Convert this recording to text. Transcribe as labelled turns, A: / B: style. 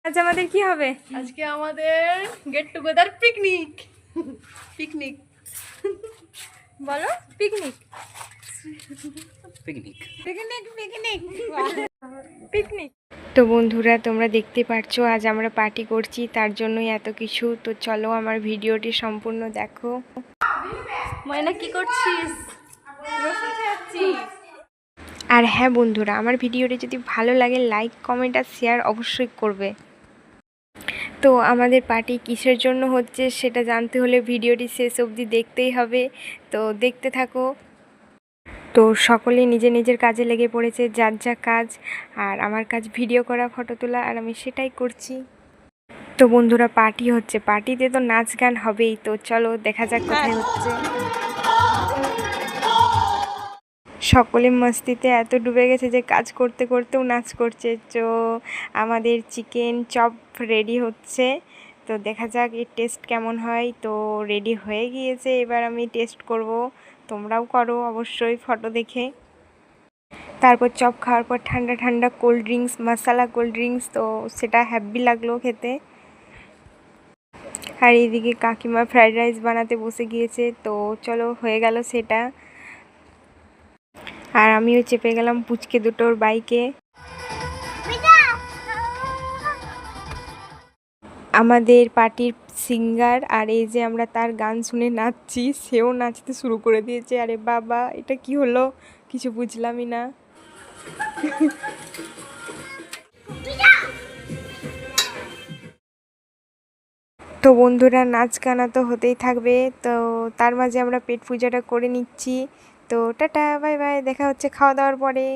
A: আজ আমাদের কি হবে?
B: আজকে আমাদের গেট টুগেদার পিকনিক। পিকনিক
A: বলো, picnic
B: picnic
A: picnic picnic picnic. তো বন্ধুরা, তোমরা দেখতে পাচ্ছ আজ আমরা পার্টি করছি, তার জন্যই এত কিছু। তো চলো আমার ভিডিওটি সম্পূর্ণ দেখো।
B: ময়না কি করছিস?
A: রসুন ছাড়াচ্ছি। আর হ্যাঁ বন্ধুরা, আমার ভিডিওটি যদি ভালো লাগে লাইক কমেন্ট আর শেয়ার অবশ্যই করবে। তো আমাদের পার্টি কিসের জন্য হচ্ছে সেটা জানতে হলে ভিডিওটি শেষ অবধি দেখতেই হবে। তো দেখতে থাকো। তো সকলেই নিজের নিজের কাজে লেগে পড়েছে, যার যা কাজ। আর আমার কাজ ভিডিও করা, ফটো তোলা, আর আমি সেটাই করছি। তো বন্ধুরা, পার্টি হচ্ছে, পার্টিতে তো নাচ গান হবেই। তো চলো দেখা যাক কোথায় হচ্ছে। সকলে মস্তিতে এত ডুবে গেছে যে কাজ করতে করতেও নাচ করছে। তো আমাদের চিকেন চপ রেডি হচ্ছে। তো দেখা যাক এর টেস্ট কেমন হয়। তো রেডি হয়ে গিয়েছে, এবার আমি টেস্ট করব। তোমরাও করো অবশ্যই ফটো দেখে। তারপর চপ খাওয়ার পর ঠান্ডা ঠান্ডা কোল্ড ড্রিঙ্কস, মশলা কোল্ড ড্রিঙ্কস, তো সেটা হ্যাপি লাগলো খেতে। আর এইদিকে কাকিমা ফ্রাইড রাইস বানাতে বসে গিয়েছে। তো চলো হয়ে গেল সেটা। আর আমিও চেপে গেলাম পুচকে দুটোর বাইকে। আমাদের পার্টির সিঙ্গার, আর এই যে আমরা তার গান শুনে নাচছি, সেও নাচতে শুরু করে দিয়েছে। আরে বাবা, এটা কি হলো? কিছু বুঝলামই না। তো বন্ধুরা, নাচ গানা তো হতেই থাকবে। তো তার মাঝে আমরা পেট পূজাটা করে নিচ্ছি। তো টাটা বাই বাই, দেখা হচ্ছে খাওয়া দাওয়ার পরে।